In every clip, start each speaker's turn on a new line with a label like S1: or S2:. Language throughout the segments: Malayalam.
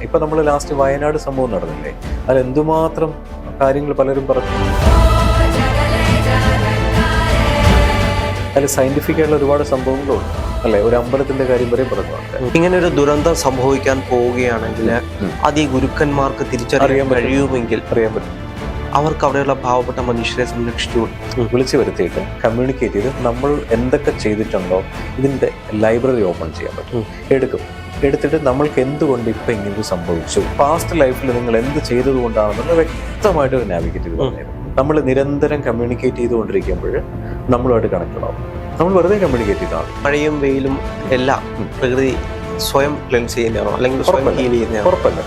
S1: ഇപ്പൊ നമ്മൾ ലാസ്റ്റ് വയനാട് സംഭവം നടന്നില്ലേ, അത് എന്തുമാത്രം കാര്യങ്ങൾ പലരും പറഞ്ഞു. അതിൽ സയന്റിഫിക് ആയിട്ടുള്ള ഒരുപാട് സംഭവങ്ങളുണ്ട് അല്ലെ. ഒരു അമ്പലത്തിന്റെ കാര്യം വരെ പറഞ്ഞു.
S2: ഇങ്ങനെ ഒരു ദുരന്തം സംഭവിക്കാൻ പോവുകയാണെങ്കിൽ അത് ഈ ഗുരുക്കന്മാർക്ക് തിരിച്ചറിയാൻ കഴിയുമെങ്കിൽ
S1: അറിയാൻ പറ്റും.
S2: അവർക്ക് അവിടെയുള്ള പാവപ്പെട്ട മനുഷ്യരെ സംരക്ഷിച്ചു
S1: വിളിച്ചു വരുത്തിയിട്ട് കമ്മ്യൂണിക്കേറ്റ് ചെയ്ത് നമ്മൾ എന്തൊക്കെ ചെയ്തിട്ടുണ്ടോ ഇതിന്റെ ലൈബ്രറി ഓപ്പൺ ചെയ്യാൻ പറ്റും. എടുത്തിട്ട് നമ്മൾക്ക് എന്തുകൊണ്ട് ഇപ്പൊ ഇങ്ങനെ സംഭവിച്ചു, പാസ്റ്റ് ലൈഫിൽ നിങ്ങൾ എന്ത് ചെയ്തത് കൊണ്ടാണെന്നുള്ള വ്യക്തമായിട്ട് ഒരു നാവിഗേറ്റ് ചെയ്ത് പറഞ്ഞത്. നമ്മൾ നിരന്തരം കമ്മ്യൂണിക്കേറ്റ് ചെയ്തുകൊണ്ടിരിക്കുമ്പോൾ നമ്മളുമായിട്ട് കണക്റ്റഡ് ആവും. നമ്മൾ വെറുതെ കമ്മ്യൂണിക്കേറ്റ് ചെയ്താൽ
S2: മഴയും വെയിലും എല്ലാം പ്രകൃതി സ്വയം ക്ലെൻസ് ചെയ്യുന്നതാണോ അല്ലെങ്കിൽ സ്വയം ഹീൽ ചെയ്യുന്നതാണോ?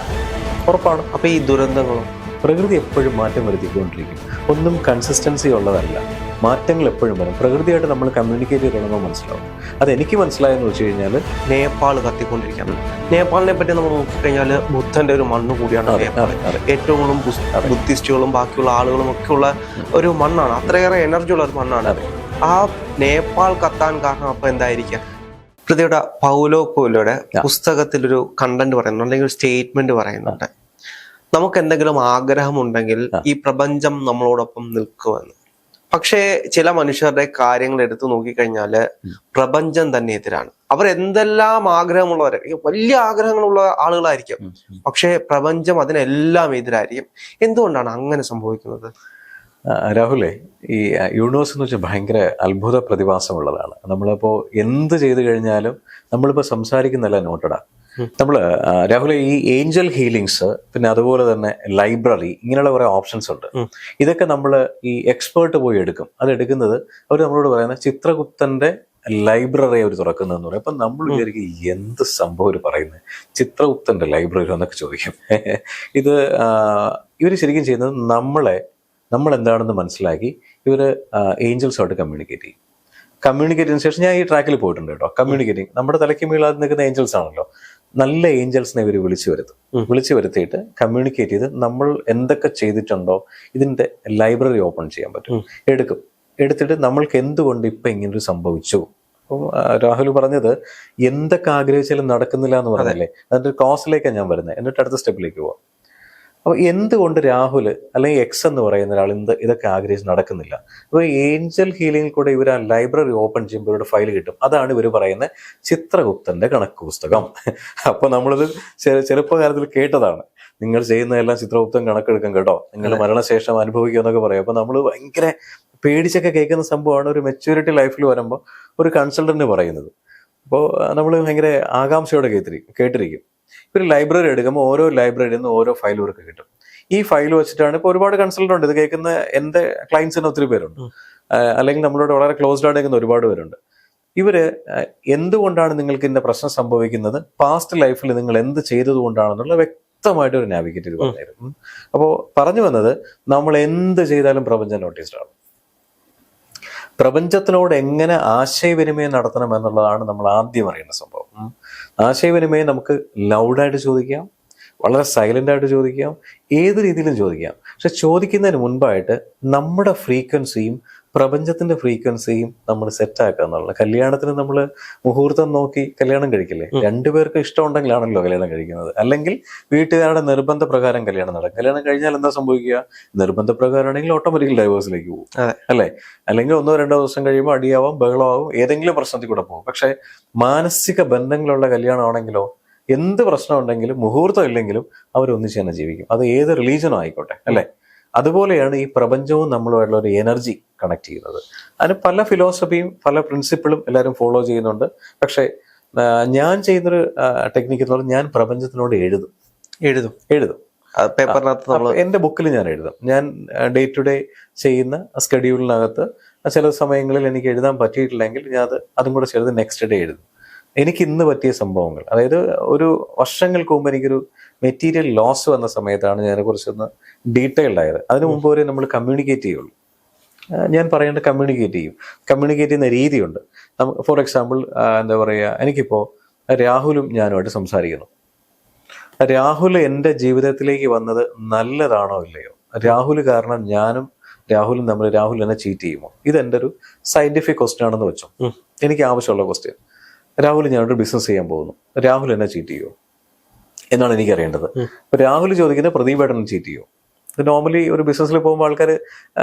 S1: ഉറപ്പാണ്.
S2: അപ്പൊ ഈ ദുരന്തങ്ങളും
S1: പ്രകൃതി എപ്പോഴും മാറ്റം വരുത്തിക്കൊണ്ടിരിക്കും. ഒന്നും കൺസിസ്റ്റൻസി ഉള്ളതല്ല, മാറ്റങ്ങൾ എപ്പോഴും വരും. പ്രകൃതിയായിട്ട് നമ്മൾ കമ്മ്യൂണിക്കേറ്റ് ചെയ്യണമെന്ന് മനസ്സിലാവും. അത് എനിക്ക് മനസ്സിലായെന്ന് വെച്ച് കഴിഞ്ഞാൽ
S2: നേപ്പാൾ കത്തിക്കൊണ്ടിരിക്കുകയാണ്. നേപ്പാളിനെ പറ്റി നമ്മൾ നോക്കിക്കഴിഞ്ഞാൽ ബുദ്ധന്റെ ഒരു മണ്ണ് കൂടിയാണ് നേപ്പാൾ. ഏറ്റവും കൂടുതൽ ബുദ്ധിസ്റ്റുകളും ബാക്കിയുള്ള ആളുകളും ഒക്കെ ഉള്ള ഒരു മണ്ണാണ്. അത്രയേറെ എനർജി ഉള്ള ഒരു മണ്ണാണ്. ആ നേപ്പാൾ കത്താൻ കാരണം അപ്പൊ എന്തായിരിക്കാം? പ്രതിയുടെ പൗലോ കോയിലോയുടെ പുസ്തകത്തിലൊരു കണ്ടന്റ് പറയുന്നുണ്ട്, അല്ലെങ്കിൽ ഒരു സ്റ്റേറ്റ്മെന്റ് പറയുന്നുണ്ട്. നമുക്ക് എന്തെങ്കിലും ആഗ്രഹമുണ്ടെങ്കിൽ ഈ പ്രപഞ്ചം നമ്മളോടൊപ്പം നിൽക്കുമെന്ന്. പക്ഷേ ചില മനുഷ്യരുടെ കാര്യങ്ങൾ എടുത്തു നോക്കിക്കഴിഞ്ഞാല് പ്രപഞ്ചം തന്നെ എതിരാണ്. അവർ എന്തെല്ലാം ആഗ്രഹമുള്ളവരെ, വലിയ ആഗ്രഹങ്ങളുള്ള ആളുകളായിരിക്കും, പക്ഷേ പ്രപഞ്ചം അതിനെല്ലാം എതിരായിരിക്കും. എന്തുകൊണ്ടാണ് അങ്ങനെ സംഭവിക്കുന്നത്?
S1: രാഹുലേ, ഈ യൂണിവേഴ്സ് എന്ന് വെച്ചാൽ ഭയങ്കര അത്ഭുത പ്രതിഭാസമുള്ളതാണ്. നമ്മളിപ്പോ എന്ത് ചെയ്തു കഴിഞ്ഞാലും നമ്മളിപ്പോ സംസാരിക്കുന്നല്ല നോട്ടഡാ. രാഹുലെ, ഈ ഏഞ്ചൽ ഹീലിങ്സ്, പിന്നെ അതുപോലെ തന്നെ ലൈബ്രറി, ഇങ്ങനെയുള്ള കുറെ ഓപ്ഷൻസ് ഉണ്ട്. ഇതൊക്കെ നമ്മൾ ഈ എക്സ്പേർട്ട് പോയി എടുക്കും. അത് എടുക്കുന്നത് അവർ നമ്മളോട് പറയുന്ന ചിത്രഗുപ്തന്റെ ലൈബ്രറി അവർ തുറക്കുന്നതെന്ന് പറയും. അപ്പൊ നമ്മൾ വിചാരിക്കും എന്ത് സംഭവം ഒരു പറയുന്നത്, ചിത്രഗുപ്തന്റെ ലൈബ്രറി എന്നൊക്കെ ചോദിക്കും. ഇത് ഇവർ ശരിക്കും ചെയ്യുന്നത് നമ്മൾ എന്താണെന്ന് മനസ്സിലാക്കി ഇവർ ഏഞ്ചൽസുമായിട്ട് കമ്മ്യൂണിക്കേറ്റ് ചെയ്യും. കമ്മ്യൂണിക്കേറ്റ് ചെയ്തതിനു ശേഷം ഞാൻ ഈ ട്രാക്കിൽ പോയിട്ടുണ്ട് കേട്ടോ. കമ്മ്യൂണിക്കേറ്റിംഗ് നമ്മുടെ തലയ്ക്ക് മീളാതെ നിൽക്കുന്ന ഏഞ്ചൽസ് ആണല്ലോ. നല്ല ഏഞ്ചൽസിനെ ഇവർ വിളിച്ചു വരുത്തിയിട്ട് കമ്മ്യൂണിക്കേറ്റ് ചെയ്ത് നമ്മൾ എന്തൊക്കെ ചെയ്തിട്ടുണ്ടോ ഇതിന്റെ ലൈബ്രറി ഓപ്പൺ ചെയ്യാൻ പറ്റും. എടുത്തിട്ട് നമ്മൾക്ക് എന്തുകൊണ്ട് ഇപ്പൊ ഇങ്ങനൊരു സംഭവിച്ചു. അപ്പം രാഹുൽ പറഞ്ഞത് എന്തൊക്കെ ആഗ്രഹിച്ചാലും നടക്കുന്നില്ല എന്ന് പറഞ്ഞല്ലേ, അതിന്റെ കോസിലേക്കാണ് ഞാൻ വരുന്നത്. എന്നിട്ട് അടുത്ത സ്റ്റെപ്പിലേക്ക് പോവാം. അപ്പൊ എന്തുകൊണ്ട് രാഹുൽ അല്ലെങ്കിൽ എക്സ് എന്ന് പറയുന്ന ഒരാൾ ഇതൊക്കെ ആഗ്രഹിച്ച് നടക്കുന്നില്ല? അപ്പൊ ഏഞ്ചൽ ഹീലിംഗിൽ കൂടെ ഇവർ ആ ലൈബ്രറി ഓപ്പൺ ചെയ്യുമ്പോൾ ഇവരുടെ ഫയൽ കിട്ടും. അതാണ് ഇവർ പറയുന്ന ചിത്രഗുപ്തന്റെ കണക്ക് പുസ്തകം. അപ്പൊ നമ്മളിത് ചെറുപ്പകാലത്തിൽ കേട്ടതാണ്, നിങ്ങൾ ചെയ്യുന്നതെല്ലാം ചിത്രഗുപ്തൻ കണക്കെടുക്കും കേട്ടോ, നിങ്ങൾ മരണശേഷം അനുഭവിക്കുക എന്നൊക്കെ പറയും. അപ്പൊ നമ്മൾ ഭയങ്കര പേടിച്ചൊക്കെ കേൾക്കുന്ന സംഭവമാണ് ഒരു മെച്യൂരിറ്റി ലൈഫിൽ വരുമ്പോൾ ഒരു കൺസൾട്ടന്റ് പറയുന്നത്. അപ്പോൾ നമ്മൾ ഭയങ്കര ആകാംക്ഷയോടെ കേട്ടിരിക്കും. ഒരു ലൈബ്രറി എടുക്കുമ്പോൾ ഓരോ ലൈബ്രറിയിൽ നിന്ന് ഓരോ ഫയൽ ഇവർക്ക് കിട്ടും. ഈ ഫയൽ വെച്ചിട്ടാണ് ഇപ്പോൾ ഒരുപാട് കൺസൾട്ടന്റ് ഉണ്ട്. ഇത് കേൾക്കുന്ന എന്റെ ക്ലയൻസിന് ഒത്തിരി പേരുണ്ട്, അല്ലെങ്കിൽ നമ്മളോട് വളരെ ക്ലോസ്ഡ് ആയിട്ട് നിൽക്കുന്ന ഒരുപാട് പേരുണ്ട്. ഇവര് എന്തുകൊണ്ടാണ് നിങ്ങൾക്ക് ഇന്ന പ്രശ്നം സംഭവിക്കുന്നത്, പാസ്റ്റ് ലൈഫിൽ നിങ്ങൾ എന്ത് ചെയ്തത് കൊണ്ടാണെന്നുള്ള വ്യക്തമായിട്ട് ഒരു നാവിഗേറ്റ് ചെയ്ത് പറഞ്ഞായിരുന്നു. അപ്പോൾ പറഞ്ഞു വന്നത്, നമ്മൾ എന്ത് ചെയ്താലും പ്രപഞ്ചം നോട്ടീസ്ഡ് ആണ്. പ്രപഞ്ചത്തിനോട് എങ്ങനെ ആശയവിനിമയം നടത്തണം എന്നുള്ളതാണ് നമ്മൾ ആദ്യം അറിയേണ്ട സംഭവം. ആശയവിനിമയം നമുക്ക് ലൗഡായിട്ട് ചോദിക്കാം, വളരെ സൈലന്റ് ആയിട്ട് ചോദിക്കാം, ഏത് രീതിയിലും ചോദിക്കാം. പക്ഷെ ചോദിക്കുന്നതിന് മുൻപായിട്ട് നമ്മുടെ ഫ്രീക്വൻസിയും പ്രപഞ്ചത്തിന്റെ ഫ്രീക്വൻസിയും നമ്മൾ സെറ്റാക്കുക എന്നുള്ളത്. കല്യാണത്തിന് നമ്മൾ മുഹൂർത്തം നോക്കി കല്യാണം കഴിക്കില്ലേ? രണ്ടുപേർക്ക് ഇഷ്ടമുണ്ടെങ്കിലാണല്ലോ കല്യാണം കഴിക്കുന്നത്. അല്ലെങ്കിൽ വീട്ടുകാരുടെ നിർബന്ധ പ്രകാരം കല്യാണം നടക്കും. കല്യാണം കഴിഞ്ഞാൽ എന്താ സംഭവിക്കുക? നിർബന്ധ പ്രകാരമാണെങ്കിൽ ഓട്ടോമാറ്റിക്കൽ ഡൈവേഴ്സിലേക്ക് പോകും, അല്ലെ? അല്ലെങ്കിൽ 1-2 ദിവസം കഴിയുമ്പോൾ അടിയാവാം, ബഹളമാവും, ഏതെങ്കിലും പ്രശ്നത്തിൽ കൂടെ പോകും. പക്ഷെ മാനസിക ബന്ധങ്ങളുള്ള കല്യാണമാണെങ്കിലോ എന്ത് പ്രശ്നം ഉണ്ടെങ്കിലും മുഹൂർത്തം ഇല്ലെങ്കിലും അവരൊന്നിച്ച് തന്നെ ജീവിക്കും. അത് ഏത് റിലീജനും ആയിക്കോട്ടെ, അല്ലെ? അതുപോലെയാണ് ഈ പ്രപഞ്ചവും നമ്മളുമായിട്ടുള്ള ഒരു എനർജി കണക്ട് ചെയ്യുന്നത്. അതിന് പല ഫിലോസഫിയും പല പ്രിൻസിപ്പിളും എല്ലാവരും ഫോളോ ചെയ്യുന്നുണ്ട്. പക്ഷെ ഞാൻ ചെയ്യുന്നൊരു ടെക്നിക്ക് എന്ന് പറഞ്ഞാൽ ഞാൻ പ്രപഞ്ചത്തിനോട് എഴുതും. പേപ്പറിനകത്ത് എന്റെ ബുക്കിൽ ഞാൻ എഴുതും. ഞാൻ ഡേ ടു ഡേ ചെയ്യുന്ന സ്കെഡ്യൂളിനകത്ത് ചില സമയങ്ങളിൽ എനിക്ക് എഴുതാൻ പറ്റിയിട്ടില്ലെങ്കിൽ ഞാൻ അതും കൂടെ ചേർത്ത് നെക്സ്റ്റ് ഡേ എഴുതും. എനിക്ക് ഇന്ന് പറ്റിയ സംഭവങ്ങൾ, അതായത് ഒരു വർഷങ്ങൾക്ക് മുമ്പ് എനിക്കൊരു മെറ്റീരിയൽ ലോസ് വന്ന സമയത്താണ് ഞാൻ കുറിച്ചൊന്ന് ഡീറ്റെയിൽഡ് ആയത്. അതിനു മുമ്പ് വരെ നമ്മൾ കമ്മ്യൂണിക്കേറ്റ് ചെയ്യുള്ളൂ. ഞാൻ പറയേണ്ട കമ്മ്യൂണിക്കേറ്റ് ചെയ്യുന്ന രീതിയുണ്ട്. ഫോർ എക്സാമ്പിൾ എന്താ പറയുക, എനിക്കിപ്പോൾ രാഹുലും ഞാനുമായിട്ട് സംസാരിക്കുന്നു. രാഹുൽ എൻ്റെ ജീവിതത്തിലേക്ക് വന്നത് നല്ലതാണോ ഇല്ലയോ? രാഹുൽ കാരണം ഞാനും രാഹുലും തമ്മിൽ രാഹുൽ എന്നെ ചീറ്റ് ചെയ്യുമോ? ഇതെൻ്റെ ഒരു സയന്റിഫിക് ക്വസ്റ്റ്യൻ ആണെന്ന് വെച്ചോ. എനിക്ക് ആവശ്യമുള്ള ക്വസ്റ്റ്യൻ. രാഹുൽ ഞാനൊരു ബിസിനസ് ചെയ്യാൻ പോകുന്നു, രാഹുൽ എന്നെ ചീറ്റ് ചെയ്യുമോ? എന്നാണ് എനിക്കറിയേണ്ടത്. ഇപ്പൊ രാഹുൽ ചോദിക്കുന്നത് പ്രദീപ് ഏട്ടൻ ചീറ്റ് ചെയ്യോ? നോർമലി ഒരു ബിസിനസ്സിൽ പോകുമ്പോൾ ആൾക്കാർ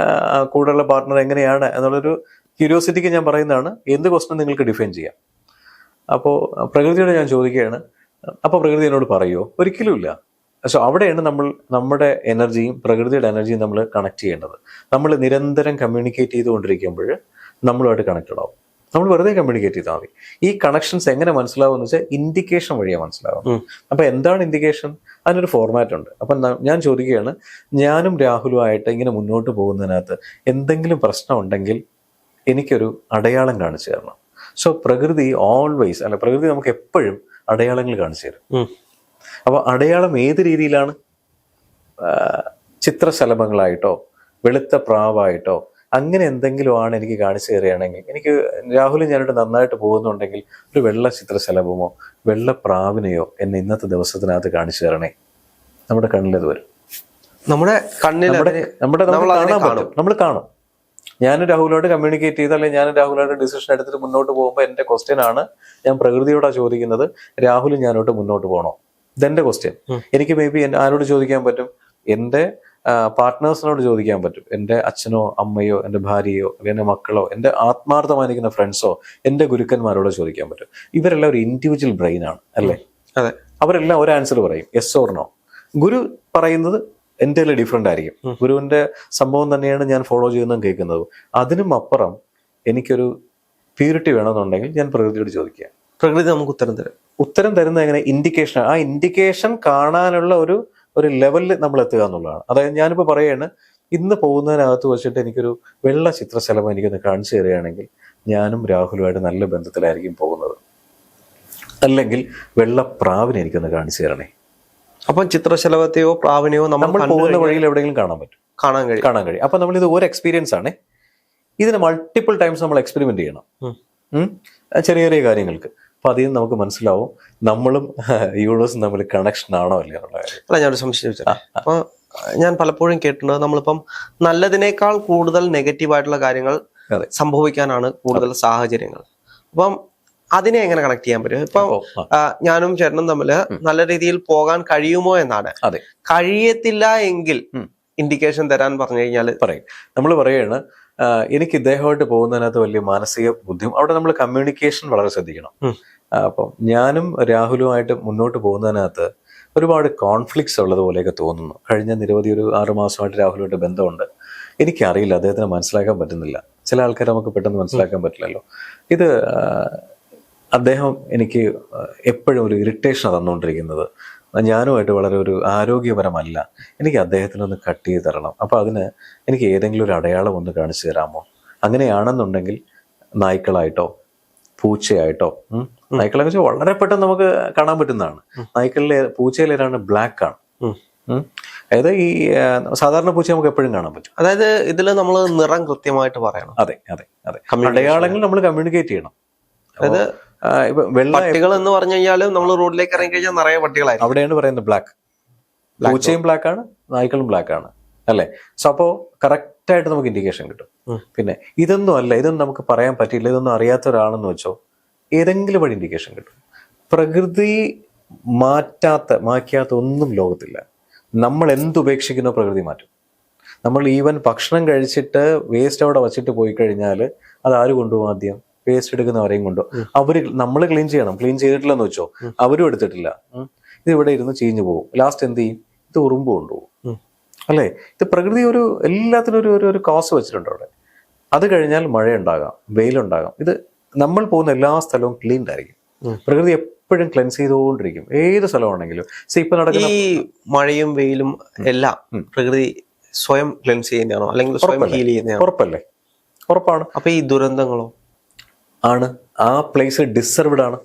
S1: കൂടെയുള്ള പാർട്ട്ണർ എങ്ങനെയാണ് എന്നുള്ളൊരു ക്യൂരിയോസിറ്റിക്ക് ഞാൻ പറയുന്നതാണ്. എന്ത് ക്വസ്റ്റ്യൻ നിങ്ങൾക്ക് ഡിഫൈൻ ചെയ്യാം. അപ്പോൾ പ്രകൃതിയോട് ഞാൻ ചോദിക്കുകയാണ്, അപ്പോൾ പ്രകൃതി എന്നോട് പറയുമോ? ഒരിക്കലുമില്ല. സോ അവിടെയാണ് നമ്മൾ നമ്മുടെ എനർജിയും പ്രകൃതിയുടെ എനർജിയും നമ്മൾ കണക്ട് ചെയ്യേണ്ടത്. നമ്മൾ നിരന്തരം കമ്മ്യൂണിക്കേറ്റ് ചെയ്തുകൊണ്ടിരിക്കുമ്പോൾ നമ്മളുമായിട്ട് കണക്റ്റഡ് ആവും. നമ്മൾ വെറുതെ കമ്മ്യൂണിക്കേറ്റ് ചെയ്താൽ മതി. ഈ കണക്ഷൻസ് എങ്ങനെ മനസ്സിലാവും എന്ന് വെച്ചാൽ ഇൻഡിക്കേഷൻ വഴിയാണ് മനസ്സിലാവും. അപ്പൊ എന്താണ് ഇൻഡിക്കേഷൻ? അതിനൊരു ഫോർമാറ്റ് ഉണ്ട്. അപ്പൊ ഞാൻ ചോദിക്കുകയാണ്, ഞാനും രാഹുലുമായിട്ട് ഇങ്ങനെ മുന്നോട്ട് പോകുന്നതിനകത്ത് എന്തെങ്കിലും പ്രശ്നം ഉണ്ടെങ്കിൽ എനിക്കൊരു അടയാളം കാണിച്ചു തരണം. സോ പ്രകൃതി ഓൾവേസ് പ്രകൃതി നമുക്ക് എപ്പോഴും അടയാളങ്ങൾ കാണിച്ചു തരും. അപ്പൊ അടയാളം ഏത് രീതിയിലാണ്? ചിത്രശലഭങ്ങളായിട്ടോ വെളുത്ത പ്രാവായിട്ടോ അങ്ങനെ എന്തെങ്കിലും ആണ് എനിക്ക് കാണിച്ചു തരികയാണെങ്കിൽ, എനിക്ക് രാഹുലും ഞാനിട്ട് നന്നായിട്ട് പോകുന്നുണ്ടെങ്കിൽ ഒരു വെള്ള ചിത്രശലഭമോ വെള്ള പ്രാവിനെയോ എന്നെ ഇന്നത്തെ ദിവസത്തിനകത്ത് കാണിച്ചു തരണേ. നമ്മുടെ കണ്ണിലത് വരും.
S2: നമ്മുടെ കണ്ണിൽ
S1: നമ്മൾ കാണും. ഞാനും രാഹുലോട് കമ്മ്യൂണിക്കേറ്റ് ചെയ്ത് അല്ലെങ്കിൽ ഞാനും രാഹുലോട് ഡിസിഷൻ എടുത്തിട്ട് മുന്നോട്ട് പോകുമ്പോൾ എൻ്റെ ക്വസ്റ്റ്യൻ ആണ് ഞാൻ പ്രകൃതിയോടാ ചോദിക്കുന്നത്, രാഹുലും ഞാനോട്ട് മുന്നോട്ട് പോകണോ? ഇതെന്റെ ക്വസ്റ്റ്യൻ. എനിക്ക് മേ ബി ആരോട് ചോദിക്കാൻ പറ്റും? എൻ്റെ പാർട്ട്നേഴ്സിനോട് ചോദിക്കാൻ പറ്റും. എൻ്റെ അച്ഛനോ അമ്മയോ എൻ്റെ ഭാര്യയോ അല്ലെങ്കിൽ എൻ്റെ മക്കളോ എൻ്റെ ആത്മാർത്ഥമായിരിക്കുന്ന ഫ്രണ്ട്സോ എൻ്റെ ഗുരുക്കന്മാരോടോ ചോദിക്കാൻ പറ്റും. ഇവരെല്ലാം ഒരു ഇൻഡിവിജ്വൽ ബ്രെയിൻ ആണ് അല്ലേ?
S2: അതെ.
S1: അവരെല്ലാം ഒരു ആൻസർ പറയും, യെസ് ഓർ നോ. ഗുരു പറയുന്നത് എൻ്റെ ഡിഫറെൻ്റ് ആയിരിക്കും. ഗുരുവിൻ്റെ സംഭവം തന്നെയാണ് ഞാൻ ഫോളോ ചെയ്യുന്നതും കേൾക്കുന്നതും. അതിനും അപ്പുറം എനിക്കൊരു പ്യൂരിറ്റി വേണമെന്നുണ്ടെങ്കിൽ ഞാൻ പ്രകൃതിയോട് ചോദിക്കുക.
S2: പ്രകൃതി നമുക്ക് ഉത്തരം
S1: തരുന്നത് എങ്ങനെ? ഇൻഡിക്കേഷൻ. ആ ഇൻഡിക്കേഷൻ കാണാനുള്ള ഒരു ലെവലിൽ നമ്മൾ എത്തുക എന്നുള്ളതാണ്. അതായത് ഞാനിപ്പോൾ പറയുകയാണ്, ഇന്ന് പോകുന്നതിനകത്ത് വെച്ചിട്ട് എനിക്കൊരു വെള്ള ചിത്രശലഭം എനിക്കൊന്ന് കാണിച്ചു തരികയാണെങ്കിൽ ഞാനും രാഹുലുമായിട്ട് നല്ല ബന്ധത്തിലായിരിക്കും പോകുന്നത്. അല്ലെങ്കിൽ വെള്ള പ്രാവിനെ എനിക്കൊന്ന് കാണിച്ചു തരണേ.
S2: അപ്പം ചിത്രശലഭത്തെയോ പ്രാവിനെയോ നമ്മൾ
S1: പോകുന്ന വഴിയിൽ എവിടെയെങ്കിലും കാണാൻ കഴിയും. അപ്പൊ നമ്മൾ ഇത് ഒരു എക്സ്പീരിയൻസ് ആണ്. ഇതിന് മൾട്ടിപ്പിൾ ടൈംസ് നമ്മൾ എക്സ്പെരിമെന്റ് ചെയ്യണം, ചെറിയ ചെറിയ കാര്യങ്ങൾക്ക്. അപ്പൊ അതിൽ നിന്ന് നമുക്ക് മനസ്സിലാവും നമ്മളും യൂണിവേഴ്സും തമ്മിൽ കണക്ഷൻ ആണോ അല്ലേ എന്നുള്ള കാര്യം.
S2: അല്ല, ഞാനൊരു സംശയം ചോദിച്ചാൽ, അപ്പൊ ഞാൻ പലപ്പോഴും കേട്ടിട്ടുണ്ട്, നമ്മളിപ്പം നല്ലതിനേക്കാൾ കൂടുതൽ നെഗറ്റീവായിട്ടുള്ള കാര്യങ്ങൾ സംഭവിക്കാനാണ് കൂടുതൽ സാഹചര്യങ്ങൾ. അപ്പം അതിനെ എങ്ങനെ കണക്ട് ചെയ്യാൻ പറ്റും? ഇപ്പൊ ഞാനും ചേട്ടനും തമ്മിൽ നല്ല രീതിയിൽ പോകാൻ കഴിയുമോ എന്നാണ്. കഴിയത്തില്ല എങ്കിൽ ഇൻഡിക്കേഷൻ തരാൻ പറഞ്ഞു കഴിഞ്ഞാൽ
S1: പറയും. നമ്മൾ പറയുകയാണ്, എനിക്ക് ഇദ്ദേഹമായിട്ട് പോകുന്നതിനകത്ത് വലിയ മാനസിക ബുദ്ധിമുട്ട്. അവിടെ നമ്മൾ കമ്മ്യൂണിക്കേഷൻ വളരെ ശ്രദ്ധിക്കണം. അപ്പം ഞാനും രാഹുലുമായിട്ട് മുന്നോട്ട് പോകുന്നതിനകത്ത് ഒരുപാട് കോൺഫ്ലിക്ട്സ് ഉള്ളതുപോലെയൊക്കെ തോന്നുന്നു. കഴിഞ്ഞ നിരവധി ഒരു 6 മാസമായിട്ട് രാഹുലുമായിട്ട് ബന്ധമുണ്ട്. എനിക്കറിയില്ല, അദ്ദേഹത്തിന് മനസ്സിലാക്കാൻ പറ്റുന്നില്ല. ചില ആൾക്കാരെ നമുക്ക് പെട്ടെന്ന് മനസ്സിലാക്കാൻ പറ്റില്ലല്ലോ. ഇത് അദ്ദേഹം എനിക്ക് എപ്പോഴും ഒരു ഇറിറ്റേഷൻ തന്നുകൊണ്ടിരിക്കുന്നത്. ഞാനുമായിട്ട് വളരെ ഒരു ആരോഗ്യപരമല്ല. എനിക്ക് അദ്ദേഹത്തിനൊന്ന് കട്ട് ചെയ്ത് തരണം. അപ്പോൾ അതിന് എനിക്ക് ഏതെങ്കിലും ഒരു അടയാളം ഒന്ന് കാണിച്ചു തരാമോ? അങ്ങനെയാണെന്നുണ്ടെങ്കിൽ നായ്ക്കളായിട്ടോ പൂച്ചയായിട്ടോ, നായ്ക്കളെന്ന് വെച്ചാൽ വളരെ പെട്ടെന്ന് നമുക്ക് കാണാൻ പറ്റുന്നതാണ്. പൂച്ചയിലേതാണ് ബ്ലാക്ക് ആണ്. അതായത് ഈ സാധാരണ പൂച്ച നമുക്ക് എപ്പോഴും കാണാൻ പറ്റും.
S2: അതായത് ഇതിൽ നമ്മൾ നിറം കൃത്യമായിട്ട് പറയണം.
S1: അതെ. അടയാളങ്ങൾ നമ്മൾ കമ്മ്യൂണിക്കേറ്റ് ചെയ്യണം.
S2: അതായത് പട്ടികൾ എന്ന് പറഞ്ഞു കഴിഞ്ഞാൽ നമ്മൾ റോഡിലേക്ക് ഇറങ്ങി കഴിഞ്ഞാൽ നിറയെ പട്ടികളായി.
S1: അവിടെയാണ് പറയുന്നത് ബ്ലാക്ക്. പൂച്ചയും ബ്ലാക്ക് ആണ്, നായ്ക്കളും ബ്ലാക്ക് ആണ് അല്ലേ? സോ അപ്പോൾ കറക്റ്റായിട്ട് നമുക്ക് ഇൻഡിക്കേഷൻ കിട്ടും. പിന്നെ ഇതൊന്നും നമുക്ക് പറയാൻ പറ്റില്ല, ഇതൊന്നും അറിയാത്ത ഒരാളെന്ന് വെച്ചോ, ഏതെങ്കിലും വഴി ഇൻഡിക്കേഷൻ കിട്ടും. പ്രകൃതി മാറ്റാത്ത ഒന്നും ലോകത്തില്ല. നമ്മൾ എന്തുപേക്ഷിക്കുന്നോ പ്രകൃതി മാറ്റും. നമ്മൾ ഈവൻ ഭക്ഷണം കഴിച്ചിട്ട് വേസ്റ്റ് അവിടെ വച്ചിട്ട് പോയി കഴിഞ്ഞാൽ അത് ആര് കൊണ്ടുപോകും? ആദ്യം വേസ്റ്റ് എടുക്കുന്നവരെയും കൊണ്ടുപോകും. നമ്മൾ ക്ലീൻ ചെയ്യണം. ക്ലീൻ ചെയ്തിട്ടില്ലെന്ന് വെച്ചോ, അവരും എടുത്തിട്ടില്ല, ഇത് ഇവിടെ ഇരുന്ന് ചീഞ്ഞു പോകും. ലാസ്റ്റ് എന്ത് ചെയ്യും? ഇത് ഉറുമ്പ് കൊണ്ടുപോകും അല്ലേ? ഇത് പ്രകൃതി എല്ലാത്തിനും ഒരു കോസ് വെച്ചിട്ടുണ്ട് അവിടെ. അത് കഴിഞ്ഞാൽ മഴയുണ്ടാകാം, വെയിലുണ്ടാകാം. ഇത് നമ്മൾ പോകുന്ന എല്ലാ സ്ഥലവും ക്ലീൻഡ് ആയിരിക്കും. പ്രകൃതി എപ്പോഴും ക്ലെൻസ് ചെയ്തുകൊണ്ടിരിക്കും, ഏത് സ്ഥലമാണെങ്കിലും. ഇപ്പൊ നടക്കുന്ന
S2: ഈ മഴയും വെയിലും എല്ലാം പ്രകൃതി സ്വയം ക്ലെൻസ് ചെയ്യുന്നതാണോ അല്ലെങ്കിൽ സ്വയം ഹീൽ ചെയ്യുന്നതാണോ?
S1: ഉറപ്പല്ലേ? ഉറപ്പാണ്.
S2: അപ്പൊ ഈ ദുരന്തങ്ങളോ?
S1: ആണ്. ആ പ്ലേസ് ഡിസർവ്ഡ് ആണ്.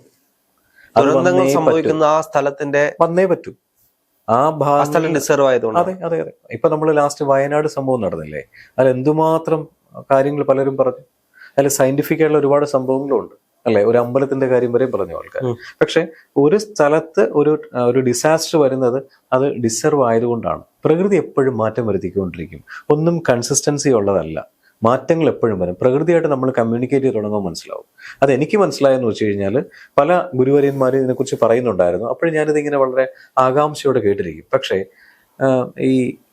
S2: ദുരന്തങ്ങൾ സംഭവിക്കുന്ന ആ സ്ഥലത്തിന്റെ
S1: വന്നേ പറ്റൂ. ആ
S2: സ്ഥലം ഡിസർവ് ആയതുകൊണ്ട്.
S1: അതെ. ഇപ്പൊ നമ്മൾ ലാസ്റ്റ് വയനാട് സംഭവം നടന്നില്ലേ? അതിൽ എന്തുമാത്രം കാര്യങ്ങൾ പലരും പറഞ്ഞു. അതിൽ സയന്റിഫിക് ആയിട്ടുള്ള ഒരുപാട് സംഭവങ്ങളും ഉണ്ട് അല്ലെ? ഒരു അമ്പലത്തിന്റെ കാര്യം വരെയും പറഞ്ഞു ആൾക്കാർ. പക്ഷെ ഒരു സ്ഥലത്ത് ഒരു ഡിസാസ്റ്റർ വരുന്നത് അത് ഡിസർവ് ആയതുകൊണ്ടാണ്. പ്രകൃതി എപ്പോഴും മാറ്റം വരുത്തിക്കൊണ്ടിരിക്കും. ഒന്നും കൺസിസ്റ്റൻസി ഉള്ളതല്ല. മാറ്റങ്ങൾ എപ്പോഴും വരും. പ്രകൃതിയായിട്ട് നമ്മൾ കമ്മ്യൂണിക്കേറ്റ് ചെയ്ത് തുടങ്ങുമ്പോൾ മനസ്സിലാവും. അത് എനിക്ക് മനസ്സിലായെന്ന് വെച്ച് കഴിഞ്ഞാൽ പല ഗുരുവര്യന്മാരും ഇതിനെക്കുറിച്ച് പറയുന്നുണ്ടായിരുന്നു. അപ്പോഴും ഞാനിതിങ്ങനെ വളരെ ആകാംക്ഷയോടെ കേട്ടിരിക്കും. പക്ഷേ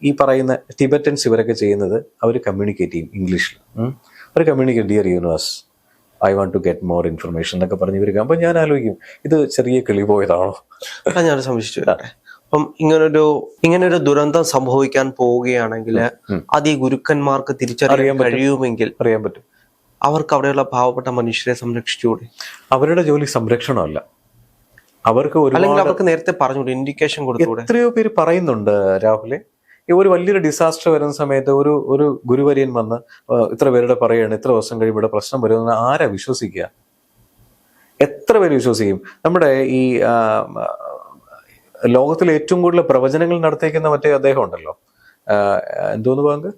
S1: ഈ പറയുന്ന ടിബറ്റൻസ് ഇവരൊക്കെ ചെയ്യുന്നത് അവർ കമ്മ്യൂണിക്കേറ്റ് ചെയ്യും ഇംഗ്ലീഷിൽ. അവർ communicate dear universe, I want to get more information എന്നൊക്കെ പറഞ്ഞ് വരിക. അപ്പം ഞാൻ ആലോചിക്കും, ഇത് ചെറിയ കിളി പോയതാണോ?
S2: ഞാൻ സംശയിച്ചു. അപ്പം ഇങ്ങനൊരു ദുരന്തം സംഭവിക്കാൻ പോവുകയാണെങ്കിൽ അത് ഈ ഗുരുക്കന്മാർക്ക് തിരിച്ചറിയാൻ കഴിയുമെങ്കിൽ
S1: അറിയാൻ പറ്റും.
S2: അവർക്ക് അവിടെയുള്ള പാവപ്പെട്ട മനുഷ്യരെ സംരക്ഷിച്ചുകൂടെ?
S1: അവരുടെ ജോലി സംരക്ഷണമല്ല, അവർക്ക്
S2: അല്ലെങ്കിൽ അവർക്ക് നേരത്തെ പറഞ്ഞുകൂടെ, ഇൻഡിക്കേഷൻ കൊടുത്തുകൂടെ?
S1: എത്രയോ പേര് പറയുന്നുണ്ട് രാഹുലെ, ഈ ഒരു വലിയൊരു ഡിസാസ്റ്റർ വരുന്ന സമയത്ത് ഒരു ഗുരുവര്യൻ വന്ന് ഇത്ര പേരുടെ പറയാണ് ഇത്ര ദിവസം കഴിയുമ്പോൾ ഇവിടെ പ്രശ്നം വരുമെന്ന് ആരാ വിശ്വസിക്കുക? എത്ര പേര് വിശ്വസിക്കും? നമ്മുടെ ഈ ലോകത്തിലെ ഏറ്റവും കൂടുതൽ പ്രവചനങ്ങൾ നടത്തിയിരിക്കുന്ന മറ്റേ അദ്ദേഹം ഉണ്ടല്ലോ, എന്തോന്ന് ബാങ്ക്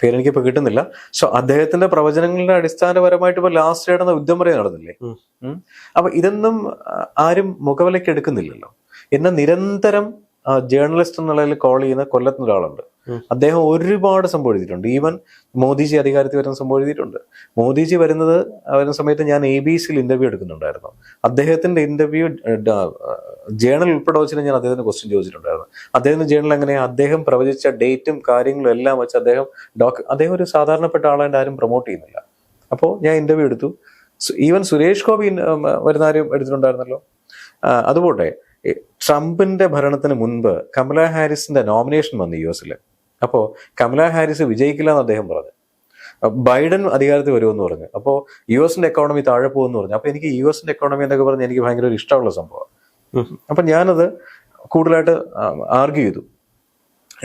S1: പേരെനിക്ക് ഇപ്പൊ കിട്ടുന്നില്ല. സോ അദ്ദേഹത്തിന്റെ പ്രവചനങ്ങളുടെ അടിസ്ഥാനപരമായിട്ട് ഇപ്പൊ ലാസ്റ്റ് ആയിടുന്ന യുദ്ധം വരെ നടന്നില്ലേ? അപ്പൊ ഇതൊന്നും ആരും മുഖവിലയ്ക്ക് എടുക്കുന്നില്ലല്ലോ. എന്നെ നിരന്തരം ജേർണലിസ്റ്റ് എന്നുള്ളതിൽ കോൾ ചെയ്യുന്ന കൊല്ലത്തുന്ന ഒരാളുണ്ട്. അദ്ദേഹം ഒരുപാട് സംഭവം എഴുതിയിട്ടുണ്ട്. ഈവൻ മോദിജി അധികാരത്തിൽ വരുന്ന സംഭവം എഴുതിയിട്ടുണ്ട്. മോദിജി വരുന്ന സമയത്ത് ഞാൻ ABCയിൽ ഇന്റർവ്യൂ എടുക്കുന്നുണ്ടായിരുന്നു. അദ്ദേഹത്തിന്റെ ഇന്റർവ്യൂ ജേണൽ ഉൾപ്പെടെ വെച്ചിട്ട് ഞാൻ അദ്ദേഹത്തിന് ക്വസ്റ്റ്യൻ ചോദിച്ചിട്ടുണ്ടായിരുന്നു. അദ്ദേഹത്തിന്റെ ജേണൽ എങ്ങനെയാണ്, അദ്ദേഹം പ്രവചിച്ച ഡേറ്റും കാര്യങ്ങളും എല്ലാം വെച്ച് അദ്ദേഹം ഒരു സാധാരണപ്പെട്ട ആളായിട്ട് ആരും പ്രൊമോട്ട് ചെയ്യുന്നില്ല. അപ്പോൾ ഞാൻ ഇന്റർവ്യൂ എടുത്തു. ഈവൻ സുരേഷ് ഗോപി വരുന്ന ആരും എടുത്തിട്ടുണ്ടായിരുന്നല്ലോ. അതുപോലെ ട്രംപിന്റെ ഭരണത്തിന് മുൻപ് കമലാ ഹാരിസിന്റെ നോമിനേഷൻ വന്നു US. അപ്പോൾ കമലാ ഹാരിസ് വിജയിക്കില്ല എന്ന് അദ്ദേഹം പറഞ്ഞു. ബൈഡൻ അധികാരത്തിൽ വരുമെന്ന് പറഞ്ഞു. അപ്പോൾ US എക്കോണമി താഴെ പോകുമെന്ന് പറഞ്ഞു. അപ്പോൾ എനിക്ക് US എക്കോണമി എന്നൊക്കെ പറഞ്ഞ് എനിക്ക് ഭയങ്കര ഒരു ഇഷ്ടമുള്ള സംഭവം. അപ്പം ഞാനത് കൂടുതലായിട്ട് ആർഗ്യൂ ചെയ്തു,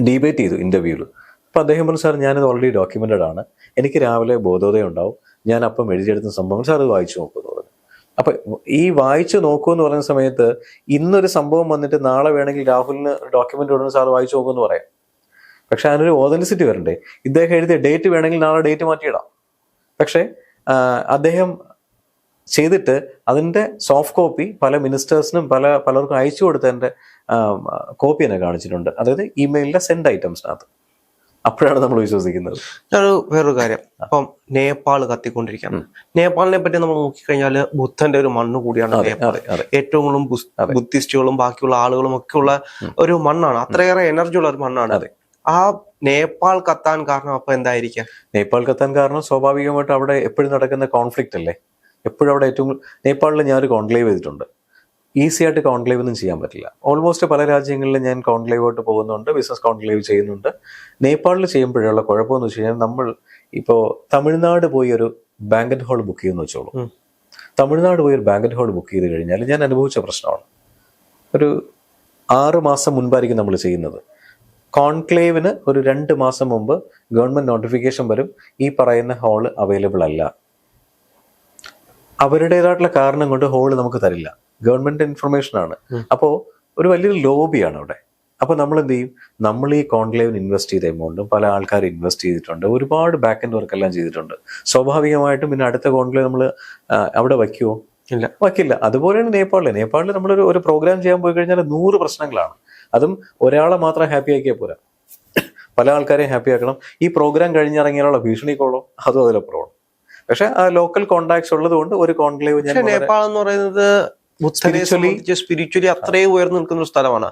S1: ഡിബേറ്റ് ചെയ്തു ഇന്റർവ്യൂവിൽ. അപ്പോൾ അദ്ദേഹം പറഞ്ഞു, സാർ ഞാനിത് ഓൾറെഡി ഡോക്യുമെന്റഡ് ആണ്, എനിക്ക് രാവിലെ ബോധോദയം ഉണ്ടാവും, ഞാൻ അപ്പം എഴുതിയെടുത്ത സംഭവം സാർ അത് വായിച്ചു നോക്കുമെന്ന് പറഞ്ഞു. അപ്പൊ ഈ വായിച്ചു നോക്കൂ എന്ന് പറയുന്ന സമയത്ത് ഇന്നൊരു സംഭവം വന്നിട്ട് നാളെ വേണമെങ്കിൽ രാഹുലിന് ഡോക്യുമെന്റ് ഉടനെ സാർ വായിച്ചു നോക്കുമെന്ന് പറയാം. പക്ഷെ അതിനൊരു ഓതന്റിസിറ്റി വരണ്ടേ? ഇദ്ദേഹം എഴുതിയ ഡേറ്റ് വേണമെങ്കിൽ നാളെ ഡേറ്റ് മാറ്റിയിടാം. പക്ഷെ അദ്ദേഹം ചെയ്തിട്ട് അതിന്റെ സോഫ്റ്റ് കോപ്പി പല മിനിസ്റ്റേഴ്സിനും പലർക്കും അയച്ചു കൊടുത്തതിന്റെ കോപ്പി എന്നെ കാണിച്ചിട്ടുണ്ട്. അതായത് ഇമെയിലിലെ സെൻഡ് ഐറ്റംസിനകത്ത്. അപ്പോഴാണ് നമ്മൾ വിശ്വസിക്കുന്നത്.
S2: വേറൊരു കാര്യം, അപ്പം നേപ്പാൾ കത്തിക്കൊണ്ടിരിക്കുകയാണ്. നേപ്പാളിനെ പറ്റി നമ്മൾ നോക്കിക്കഴിഞ്ഞാല് ബുദ്ധന്റെ ഒരു മണ്ണ് കൂടിയാണ് നേപ്പാൾ. ഏറ്റവും കൂടുതൽ ബുദ്ധിസ്റ്റുകളും ബാക്കിയുള്ള ആളുകളും ഒക്കെ ഉള്ള ഒരു മണ്ണാണ്. അത്രയേറെ എനർജി ഉള്ള ഒരു മണ്ണാണ്. ആ നേപ്പാൾ കത്താൻ കാരണം അപ്പൊ എന്തായിരിക്കാം?
S1: നേപ്പാൾ കത്താൻ കാരണം സ്വാഭാവികമായിട്ട് അവിടെ എപ്പോഴും നടക്കുന്ന കോൺഫ്ലിക്റ്റ് അല്ലേ. എപ്പോഴും അവിടെ നേപ്പാളിൽ ഞാനൊരു കോൺക്ലേവ് ചെയ്തിട്ടുണ്ട്. ഈസി ആയിട്ട് കോൺക്ലേവ് ഒന്നും ചെയ്യാൻ പറ്റില്ല. ഓൾമോസ്റ്റ് പല രാജ്യങ്ങളിലും ഞാൻ കോൺക്ലേവായിട്ട് പോകുന്നുണ്ട്, ബിസിനസ് കോൺക്ലേവ് ചെയ്യുന്നുണ്ട്. നേപ്പാളിൽ ചെയ്യുമ്പോഴുള്ള കുഴപ്പമെന്ന് വെച്ച് കഴിഞ്ഞാൽ, നമ്മൾ ഇപ്പോൾ തമിഴ്നാട് പോയി ഒരു ബാങ്കറ്റ് ഹാൾ ബുക്ക് ചെയ്യുമെന്ന് വെച്ചോളൂ. തമിഴ്നാട് പോയി ഒരു ബാങ്കറ്റ് ഹാൾ ബുക്ക് ചെയ്ത് കഴിഞ്ഞാൽ ഞാൻ അനുഭവിച്ച പ്രശ്നമാണ്. ഒരു 6 മാസം മുൻപായിരിക്കും നമ്മൾ ചെയ്യുന്നത്. കോൺക്ലേവിന് ഒരു 2 മാസം മുമ്പ് ഗവൺമെന്റ് നോട്ടിഫിക്കേഷൻ വരും, ഈ പറയുന്ന ഹാള് അവൈലബിൾ അല്ല. അവരുടേതായിട്ടുള്ള കാരണം കൊണ്ട് ഹാള് നമുക്ക് തരില്ല. ഗവൺമെന്റ് ഇൻഫർമേഷൻ ആണ്. അപ്പോൾ ഒരു വലിയൊരു ലോബിയാണ് അവിടെ. അപ്പൊ നമ്മൾ എന്ത് ചെയ്യും? നമ്മൾ ഈ കോൺക്ലേവിന് ഇൻവെസ്റ്റ് ചെയ്ത എമൗണ്ടും പല ആൾക്കാർ ഇൻവെസ്റ്റ് ചെയ്തിട്ടുണ്ട്, ഒരുപാട് ബാക്ക് ആൻഡ് വർക്ക് എല്ലാം ചെയ്തിട്ടുണ്ട്. സ്വാഭാവികമായിട്ടും പിന്നെ അടുത്ത കോൺക്ലേവ് നമ്മൾ അവിടെ വയ്ക്കുമോ? ഇല്ല, വയ്ക്കില്ല. അതുപോലെയാണ് നേപ്പാളിൽ നമ്മളൊരു പ്രോഗ്രാം ചെയ്യാൻ പോയി കഴിഞ്ഞാൽ 100 പ്രശ്നങ്ങളാണ്. അതും ഒരാളെ മാത്രം ഹാപ്പി ആക്കിയാൽ പോരാ, പല ആൾക്കാരെയും ഹാപ്പി ആക്കണം. ഈ പ്രോഗ്രാം കഴിഞ്ഞിറങ്ങിയാലുള്ള ഭീഷണിക്കോളോ അതും അതിലപ്പുറമാണ്. പക്ഷെ ആ ലോക്കൽ കോണ്ടാക്ട്സ് ഉള്ളത് കൊണ്ട് ഒരു കോൺക്ലേവ് ഞാൻ
S2: നേപ്പാൾ എന്ന് പറയുന്നത് സ്പിരിച്വലി അത്രയും ഉയർന്നു നിൽക്കുന്ന ഒരു സ്ഥലമാണ്.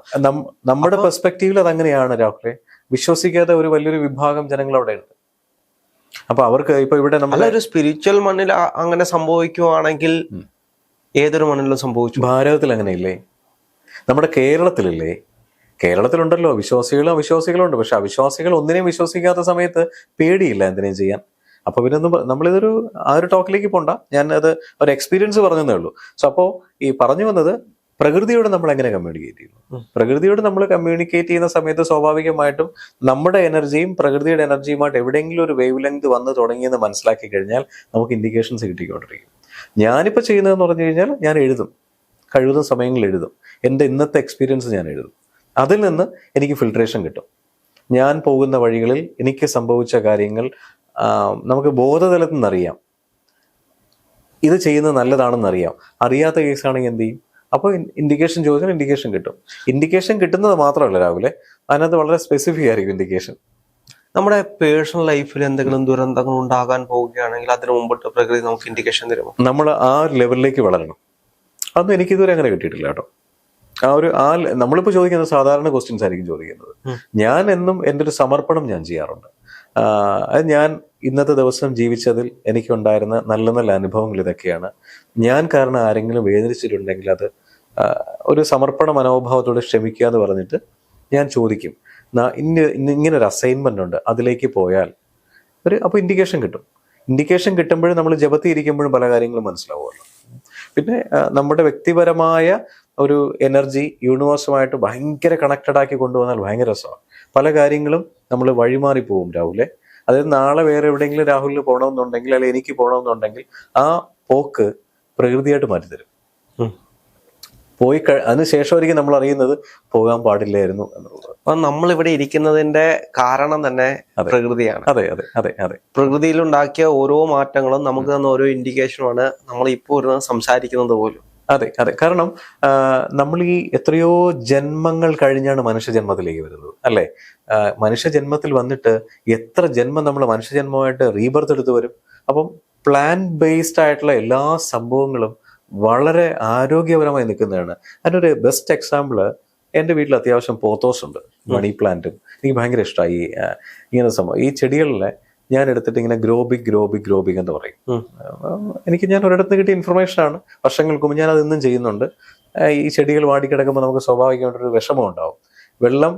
S1: നമ്മുടെ പെർസ്പെക്റ്റീവിൽ അതങ്ങനെയാണ് രാഹുലെ. വിശ്വസിക്കാത്ത ഒരു വലിയൊരു വിഭാഗം ജനങ്ങൾ അവിടെ ഉണ്ട്. അപ്പൊ അവർക്ക് ഇപ്പൊ ഇവിടെ
S2: ഒരു സ്പിരിച്വൽ മണ്ണിൽ അങ്ങനെ സംഭവിക്കുവാണെങ്കിൽ ഏതൊരു മണ്ണിലും സംഭവിച്ചു.
S1: ഭാരതത്തിൽ അങ്ങനെയില്ലേ? നമ്മുടെ കേരളത്തിലില്ലേ? കേരളത്തിലുണ്ടല്ലോ വിശ്വാസികളും അവിശ്വാസികളും ഉണ്ട്. പക്ഷെ അവിശ്വാസികൾ ഒന്നിനെയും വിശ്വസിക്കാത്ത സമയത്ത് പേടിയില്ല എന്തിനേയും ചെയ്യാൻ. അപ്പൊ പിന്നെ നമ്മളിതൊരു ആ ഒരു ടോക്കിലേക്ക് പോണ്ട, ഞാൻ അത് ഒരു എക്സ്പീരിയൻസ് പറഞ്ഞതേ ഉള്ളൂ. സോ അപ്പോൾ ഈ പറഞ്ഞു വന്നത്, പ്രകൃതിയോട് നമ്മൾ എങ്ങനെ കമ്മ്യൂണിക്കേറ്റ് ചെയ്യുന്നു? പ്രകൃതിയോട് നമ്മൾ കമ്മ്യൂണിക്കേറ്റ് ചെയ്യുന്ന സമയത്ത് സ്വാഭാവികമായിട്ടും നമ്മുടെ എനർജിയും പ്രകൃതിയുടെ എനർജിയുമായിട്ട് എവിടെയെങ്കിലും ഒരു വേവ് ലെങ്ത് വന്ന് തുടങ്ങിയെന്ന് മനസ്സിലാക്കി കഴിഞ്ഞാൽ നമുക്ക് ഇൻഡിക്കേഷൻസ് കിട്ടിക്കൊണ്ടിരിക്കും. ഞാനിപ്പോൾ ചെയ്യുന്നതെന്ന് പറഞ്ഞു കഴിഞ്ഞാൽ, ഞാൻ എഴുതും, കഴിയുന്ന സമയങ്ങളിൽ എഴുതും. എൻ്റെ ഇന്നത്തെ എക്സ്പീരിയൻസ് ഞാൻ എഴുതും. അതിൽ നിന്ന് എനിക്ക് ഫിൽട്രേഷൻ കിട്ടും. ഞാൻ പോകുന്ന വഴികളിൽ എനിക്ക് സംഭവിച്ച കാര്യങ്ങൾ നമുക്ക് ബോധതലത്തിൽ നിന്നറിയാം. ഇത് ചെയ്യുന്നത് നല്ലതാണെന്നറിയാം. അറിയാത്ത കേസാണെങ്കിൽ എന്ത് ചെയ്യും? അപ്പോൾ ഇൻഡിക്കേഷൻ ചോദിച്ചാൽ ഇൻഡിക്കേഷൻ കിട്ടും. ഇൻഡിക്കേഷൻ കിട്ടുന്നത് മാത്രമല്ല രാവിലെ, അതിനകത്ത് വളരെ സ്പെസിഫിക് ആയിരിക്കും ഇൻഡിക്കേഷൻ.
S2: നമ്മുടെ പേഴ്സണൽ ലൈഫിൽ എന്തെങ്കിലും ദുരന്തങ്ങൾ ഉണ്ടാകാൻ പോവുകയാണെങ്കിൽ അതിനു മുമ്പിട്ട് പ്രകൃതി നമുക്ക് ഇൻഡിക്കേഷൻ തരുമോ?
S1: നമ്മൾ ആ ലെവലിലേക്ക് വളരണം. അതൊന്നും എനിക്കിതുവരെ അങ്ങനെ കിട്ടിയിട്ടില്ല കേട്ടോ. നമ്മളിപ്പോൾ ചോദിക്കുന്നത് സാധാരണ ക്വസ്റ്റ്യൻസ് ആയിരിക്കും ചോദിക്കുന്നത്. ഞാൻ എന്നും എൻ്റെ ഒരു സമർപ്പണം ഞാൻ ചെയ്യാറുണ്ട്. അത് ഞാൻ ഇന്നത്തെ ദിവസം ജീവിച്ചതിൽ എനിക്കുണ്ടായിരുന്ന നല്ല നല്ല അനുഭവങ്ങൾ ഇതൊക്കെയാണ്. ഞാൻ കാരണം ആരെങ്കിലും വേദനിച്ചിട്ടുണ്ടെങ്കിൽ അത് ഒരു സമർപ്പണ മനോഭാവത്തോടെ ക്ഷമിക്കുക എന്ന് പറഞ്ഞിട്ട് ഞാൻ ചോദിക്കും, ഇങ്ങനെ ഒരു അസൈൻമെന്റ് ഉണ്ട്, അതിലേക്ക് പോയാൽ അപ്പോൾ ഇൻഡിക്കേഷൻ കിട്ടും. ഇൻഡിക്കേഷൻ കിട്ടുമ്പോഴും നമ്മൾ ജപത്തിൽ ഇരിക്കുമ്പോഴും പല കാര്യങ്ങളും മനസ്സിലാവുമല്ലോ. പിന്നെ നമ്മുടെ വ്യക്തിപരമായ ഒരു എനർജി യൂണിവേഴ്സുമായിട്ട് ഭയങ്കര കണക്റ്റഡ് ആക്കി കൊണ്ടുവന്നാൽ ഭയങ്കര രസമാണ്. പല കാര്യങ്ങളും നമ്മൾ വഴിമാറി പോവും രാഹുലെ. അതായത് നാളെ വേറെ എവിടെയെങ്കിലും രാഹുലിന് പോകണമെന്നുണ്ടെങ്കിൽ അല്ലെങ്കിൽ എനിക്ക് പോകണമെന്നുണ്ടെങ്കിൽ ആ പോക്ക് പ്രകൃതിയായിട്ട് മാറ്റിത്തരും. അതിനുശേഷമായിരിക്കും നമ്മൾ അറിയുന്നത് പോകാൻ പാടില്ലായിരുന്നു എന്നുള്ളത്.
S2: അപ്പൊ നമ്മളിവിടെ ഇരിക്കുന്നതിന്റെ കാരണം തന്നെ പ്രകൃതിയാണ്.
S1: അതെ അതെ അതെ അതെ.
S2: പ്രകൃതിയിൽ ഉണ്ടാക്കിയ ഓരോ മാറ്റങ്ങളും നമുക്ക് തന്ന ഓരോ ഇൻഡിക്കേഷനുമാണ് നമ്മൾ ഇപ്പോൾ ഒരു സംസാരിക്കുന്നത് പോലും.
S1: അതെ അതെ. കാരണം നമ്മൾ ഈ എത്രയോ ജന്മങ്ങൾ കഴിഞ്ഞാണ് മനുഷ്യജന്മത്തിലേക്ക് വരുന്നത് അല്ലേ? മനുഷ്യജന്മത്തിൽ വന്നിട്ട് എത്ര ജന്മം നമ്മൾ മനുഷ്യജന്മമായിട്ട് റീബർത്ത് എടുത്ത് വരും. അപ്പം പ്ലാൻ ബേസ്ഡ് ആയിട്ടുള്ള എല്ലാ സംഭവങ്ങളും വളരെ ആരോഗ്യപരമായി നിൽക്കുന്നതാണ്. അതിനൊരു ബെസ്റ്റ് എക്സാമ്പിള്, എൻ്റെ വീട്ടിൽ അത്യാവശ്യം പോത്തോസ് ഉണ്ട്, മണി പ്ലാന്റും. എനിക്ക് ഭയങ്കര ഇഷ്ടമായി ഇങ്ങനെ സംഭവം. ഈ ചെടികളിലെ ഞാൻ എടുത്തിട്ട് ഇങ്ങനെ ഗ്രോബിക് എന്ന് പറയും. ഞാൻ ഒരിടത്ത് കിട്ടിയ ഇൻഫർമേഷനാണ്. വർഷങ്ങൾക്ക് മുമ്പ് ഞാൻ അത് ഇന്നും ചെയ്യുന്നുണ്ട്. ഈ ചെടികൾ വാടിക്കിടക്കുമ്പോൾ നമുക്ക് സ്വാഭാവികമായിട്ടൊരു വിഷമം ഉണ്ടാവും. വെള്ളം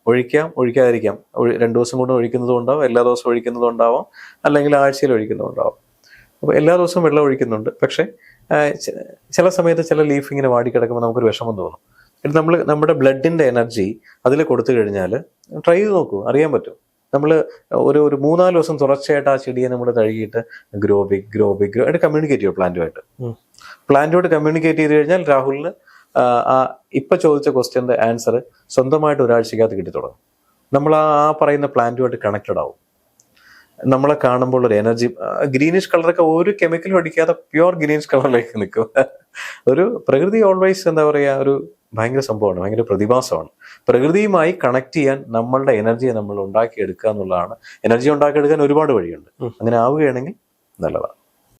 S1: ഒഴിക്കാതിരിക്കാം. 2 ദിവസം കൊണ്ട് ഒഴിക്കുന്നതും ഉണ്ടാവും, എല്ലാ ദിവസവും ഒഴിക്കുന്നതും ഉണ്ടാവാം, അല്ലെങ്കിൽ ആഴ്ചയിൽ ഒഴിക്കുന്നതും ഉണ്ടാവും. അപ്പോൾ എല്ലാ ദിവസവും വെള്ളം ഒഴിക്കുന്നുണ്ട്. പക്ഷേ ചില സമയത്ത് ചില ലീഫ് ഇങ്ങനെ വാടിക്കിടക്കുമ്പോൾ നമുക്കൊരു വിഷമം തോന്നും. നമ്മുടെ ബ്ലഡിൻ്റെ എനർജി അതിൽ കൊടുത്തു കഴിഞ്ഞാൽ ട്രൈ ചെയ്ത് നോക്കൂ, അറിയാൻ പറ്റും. നമ്മൾ ഒരു 3-4 ദിവസം തുടർച്ചയായിട്ട് ആ ചെടിയെ നമ്മൾ തഴുകിയിട്ട് ഗ്രോബിക് ആയിട്ട് കമ്മ്യൂണിക്കേറ്റ് ചെയ്യും പ്ലാന്റുമായിട്ട് കമ്മ്യൂണിക്കേറ്റ് ചെയ്ത് കഴിഞ്ഞാൽ രാഹുലിന് ഇപ്പൊ ചോദിച്ച ക്വസ്റ്റ്യൻ്റെ ആൻസർ സ്വന്തമായിട്ട് ഒരാഴ്ചക്കകത്ത് കിട്ടി തുടങ്ങും. നമ്മൾ ആ പറയുന്ന പ്ലാന്റുമായിട്ട് കണക്റ്റഡ് ആവും. നമ്മളെ കാണുമ്പോൾ ഒരു എനർജി, ഗ്രീനിഷ് കളറൊക്കെ ഒരു കെമിക്കലും അടിക്കാതെ പ്യുവർ ഗ്രീനിഷ് കളറിലേക്ക് നിൽക്കും. ഒരു പ്രകൃതി ഓൾവേസ് എന്താ പറയുക, ഒരു ഭയങ്കര സംഭവമാണ്, ഭയങ്കര പ്രതിഭാസമാണ്. പ്രകൃതിയുമായി കണക്ട് ചെയ്യാൻ നമ്മളുടെ എനർജിയെ നമ്മൾ ഉണ്ടാക്കിയെടുക്കുക എന്നുള്ളതാണ്. എനർജി ഉണ്ടാക്കിയെടുക്കാൻ ഒരുപാട് വഴിയുണ്ട്. അങ്ങനെ ആവുകയാണെങ്കിൽ നല്ലതാണ്.